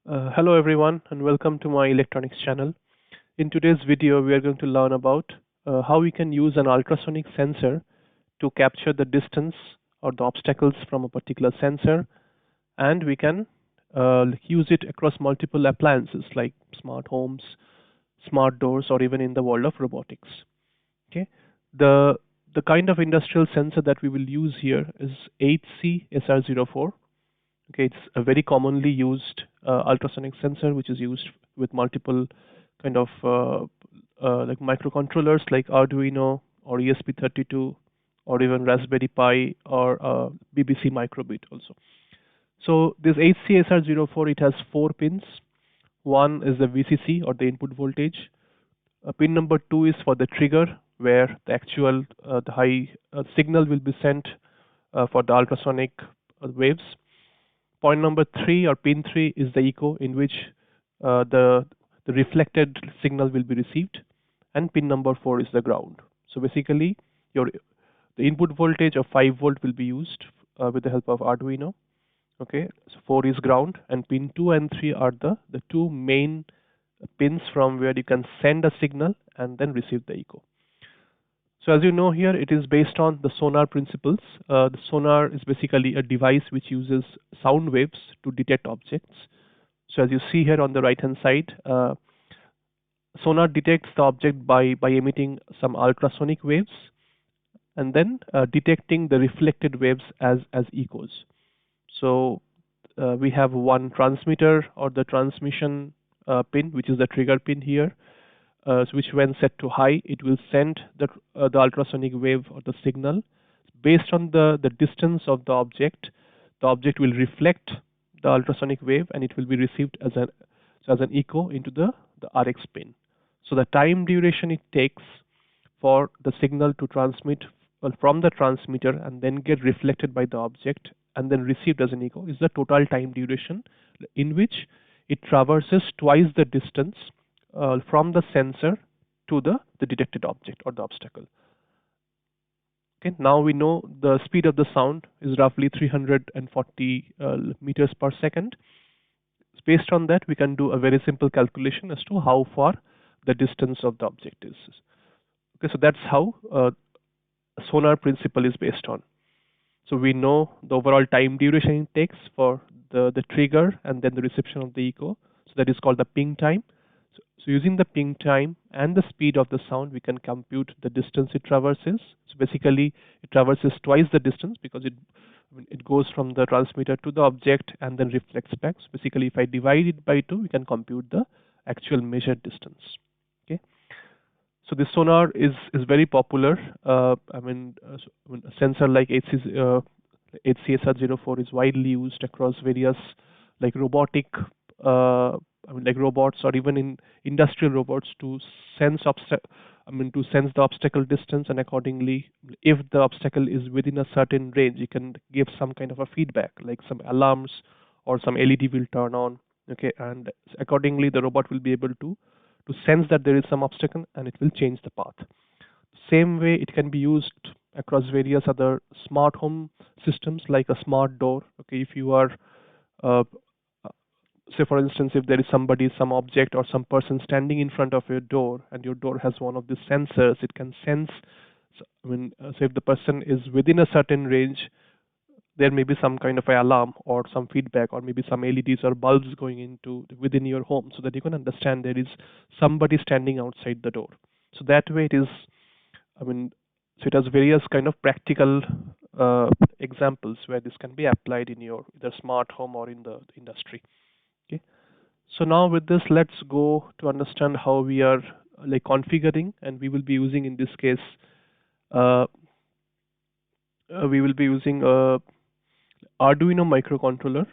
Hello everyone and welcome to my electronics channel. In today's video we are going to learn about how we can use an ultrasonic sensor to capture the distance or the obstacles from a particular sensor, and we can use it across multiple appliances like smart homes, smart doors, or even in the world of robotics. Okay, the the kind of industrial sensor that we will use here is HC-SR04. Okay, it's a very commonly used ultrasonic sensor which is used with multiple kind of like microcontrollers like Arduino or ESP32 or even Raspberry Pi or BBC microbit also. So this HCSR04, it has 4 pins. One is the VCC or the input voltage. Pin number 2 is for the trigger, where the actual the high signal will be sent for the ultrasonic waves. Point number 3 or pin 3 is the echo, in which the reflected signal will be received, and pin number 4 is the ground. So basically, your the input voltage of 5 volt will be used with the help of Arduino. Okay, so 4 is ground, and pin 2 and 3 are the two main pins from where you can send a signal and then receive the echo. So as you know here, it is based on the sonar principles. The sonar is basically a device which uses sound waves to detect objects. So as you see here on the right hand side, sonar detects the object by emitting some ultrasonic waves and then detecting the reflected waves as echoes. So we have one transmitter or the transmission pin, which is the trigger pin here, which when set to high, it will send the ultrasonic wave or the signal. Based on the distance of the object will reflect the ultrasonic wave, and it will be received as an echo into the RX pin. So the time duration it takes for the signal to transmit from the transmitter and then get reflected by the object and then received as an echo is the total time duration, in which it traverses twice the distance from the sensor to the detected object or the obstacle. Okay, now we know the speed of the sound is roughly 340 meters per second. Based on that, we can do a very simple calculation as to how far the distance of the object is. Okay, so that's how sonar principle is based on. So we know the overall time duration it takes for the trigger and then the reception of the echo. So that is called the ping time. So using the ping time and the speed of the sound, we can compute the distance it traverses. So basically, it traverses twice the distance because it goes from the transmitter to the object and then reflects back. So basically, if I divide it by 2, we can compute the actual measured distance. Okay. So this sonar is very popular. A sensor like HCSR04 is widely used across various like robotic, like robots or even in industrial robots to sense the obstacle distance, and accordingly, if the obstacle is within a certain range, you can give some kind of a feedback, like some alarms or some LED will turn on. Okay, and accordingly, the robot will be able to sense that there is some obstacle and it will change the path. Same way, it can be used across various other smart home systems like a smart door. Okay, if you are say for instance, if there is some object or some person standing in front of your door and your door has one of these sensors, it can sense. So if the person is within a certain range, there may be some kind of an alarm or some feedback or maybe some LEDs or bulbs going into within your home, so that you can understand there is somebody standing outside the door. So that way it is, so it has various kind of practical examples where this can be applied in your either smart home or in the industry. Okay. So now with this, let's go to understand how we are like configuring, and we will be using in this case, we will be using a Arduino microcontroller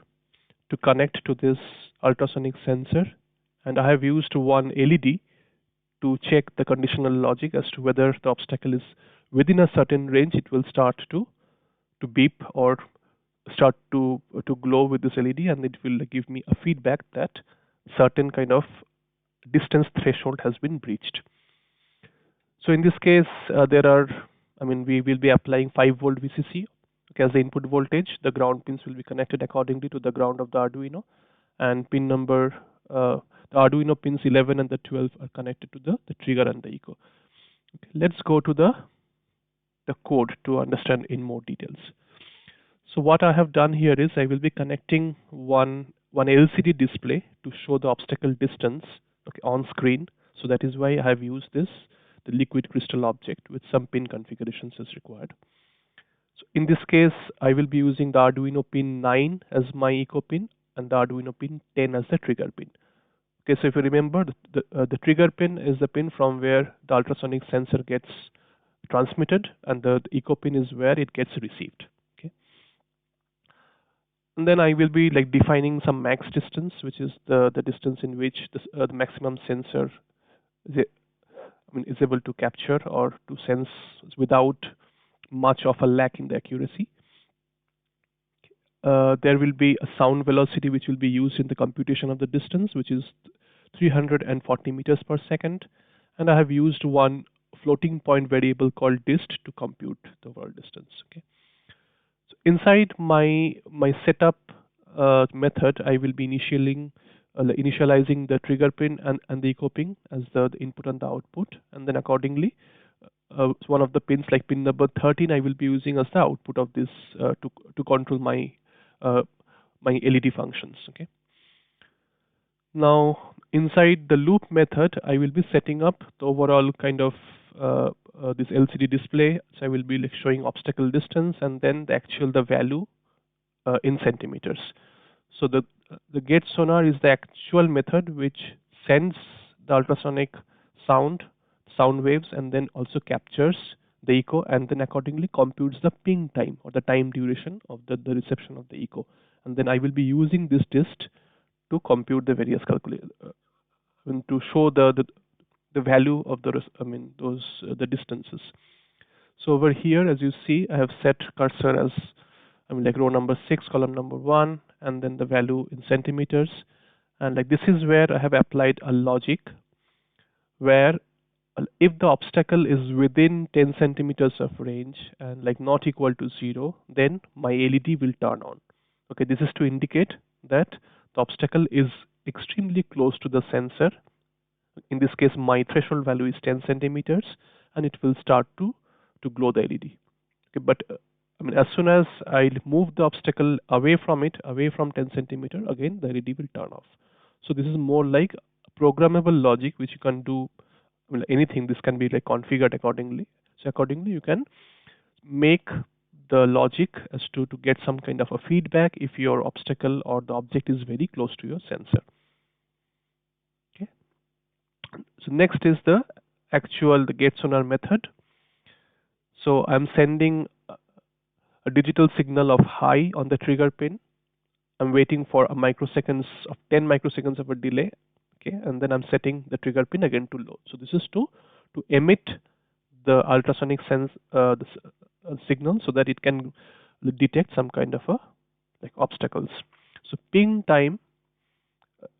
to connect to this ultrasonic sensor, and I have used one LED to check the conditional logic as to whether the obstacle is within a certain range. It will start to beep or start to glow with this LED, and it will give me a feedback that certain kind of distance threshold has been breached. So in this case, we will be applying 5 volt VCC. Okay, as the input voltage. The ground pins will be connected accordingly to the ground of the Arduino, and pin number, the Arduino pins 11 and the 12 are connected to the trigger and the echo. Okay, let's go to the code to understand in more details. So what I have done here is I will be connecting one LCD display to show the obstacle distance, okay, on screen. So that is why I have used the liquid crystal object with some pin configurations as required. So in this case, I will be using the Arduino pin 9 as my echo pin and the Arduino pin 10 as the trigger pin. Okay, so if you remember, the trigger pin is the pin from where the ultrasonic sensor gets transmitted, and the echo pin is where it gets received. Okay, and then I will be like defining some max distance, which is the distance in which the maximum sensor is, is able to capture or to sense without much of a lack in the accuracy. There will be a sound velocity which will be used in the computation of the distance, which is 340 meters per second, and I have used one floating point variable called dist to compute the overall distance. Okay, so inside my setup method, I will be initializing the trigger pin and the echo pin as the input and the output, and then accordingly one of the pins like pin number 13 I will be using as the output of this to control my LED functions. Okay. Now inside the loop method, I will be setting up the overall kind of this LCD display. So I will be like showing obstacle distance and then the value in centimeters. So the gate sonar is the actual method which sends the ultrasonic sound waves and then also captures the echo and then accordingly computes the ping time or the time duration of the reception of the echo. And then I will be using this dist to compute the various calculations to show the value of the distances. So over here, as you see, I have set cursor as like row number 6, column number 1, and then the value in centimeters. And like this is where I have applied a logic where if the obstacle is within 10 centimeters of range and like not equal to 0, then my LED will turn on. Okay, this is to indicate that the obstacle is extremely close to the sensor. In this case, my threshold value is 10 centimeters, and it will start to glow the LED. Okay, but as soon as I move the obstacle away from 10 centimeter, again the LED will turn off. So this is more like programmable logic which you can do. Anything, this can be like configured accordingly. So accordingly, you can make the logic as to get some kind of a feedback if your obstacle or the object is very close to your sensor. Okay. So next is the gate sonar method. So I'm sending a digital signal of high on the trigger pin. I'm waiting for 10 microseconds of a delay. Okay, and then I'm setting the trigger pin again to low. So this is to emit the ultrasonic signal so that it can detect some kind of obstacles. So ping time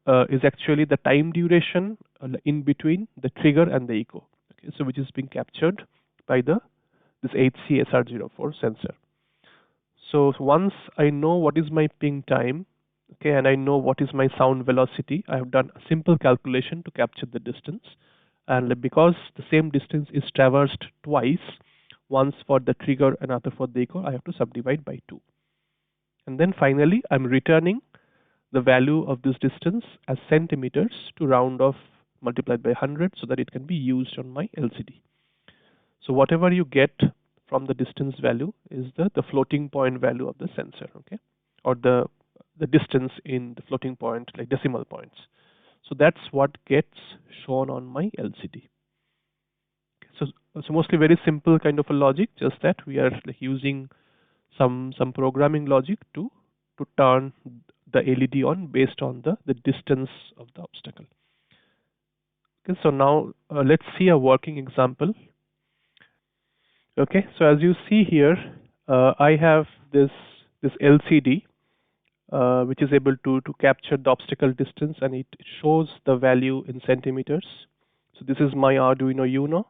is actually the time duration in between the trigger and the echo. Okay, so which is being captured by this HC-SR04 sensor. So once I know what is my ping time, okay, and I know what is my sound velocity, I have done a simple calculation to capture the distance. And because the same distance is traversed twice, once for the trigger and other for the echo, I have to subdivide by 2. And then finally, I'm returning the value of this distance as centimeters to round off multiplied by 100 so that it can be used on my LCD. So whatever you get from the distance value is the floating point value of the sensor, okay, or the distance in the floating point, like decimal points. So that's what gets shown on my LCD. So mostly very simple kind of a logic, just that we are like using some programming logic to turn the LED on based on the distance of the obstacle. Okay, so now let's see a working example. Okay, so as you see here, I have this LCD which is able to capture the obstacle distance, and it shows the value in centimeters. So this is my Arduino Uno,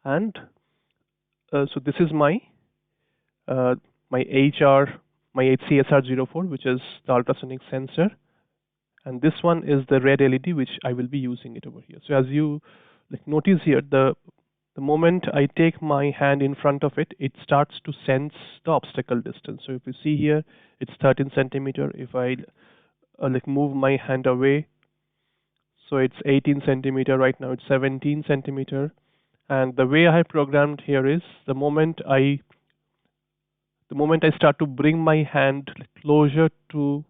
and so this is my my HC-SR04, which is the ultrasonic sensor, and this one is the red LED which I will be using it over here. So as you notice here, the moment I take my hand in front of it, it starts to sense the obstacle distance. So if you see here, it's 13 centimeter. If I move my hand away, so it's 18 centimeter. Right now it's 17 centimeter. And the way I programmed here is the moment I start to bring my hand closer to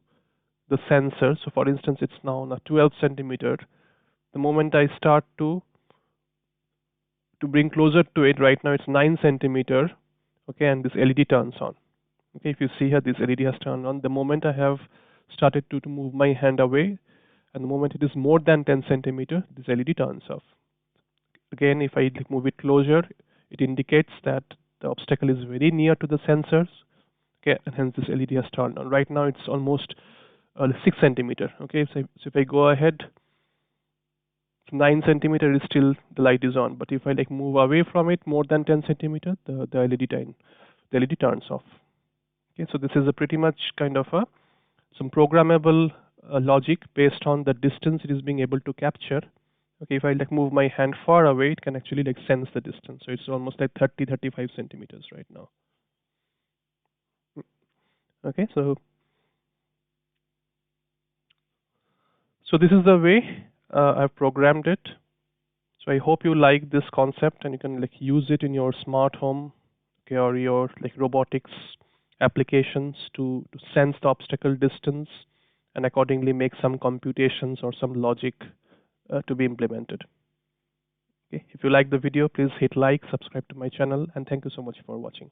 the sensor, so for instance it's now 12 centimeter, the moment I start to bring closer to it, right now it's 9 centimeter, okay, and this LED turns on. Okay, if you see here, this LED has turned on. The moment I have started to move my hand away, and the moment it is more than 10 centimeter, this LED turns off. Again, if I move it closer, it indicates that the obstacle is very near to the sensors, okay, and hence this LED has turned on. Right now it's almost 6 centimeter, okay, so if I go ahead, 9 centimeter is still, the light is on, but if I move away from it more than 10 centimeter, the LED turns off. Okay, so this is a pretty much kind of some programmable logic based on the distance it is being able to capture. Okay, if I move my hand far away, it can actually sense the distance. So it's almost 35 centimeters right now. Okay, so this is the way I've programmed it. So I hope you like this concept and you can use it in your smart home, okay, or your robotics applications to sense the obstacle distance and accordingly make some computations or some logic to be implemented. Okay, if you like the video, please hit like, subscribe to my channel, and thank you so much for watching.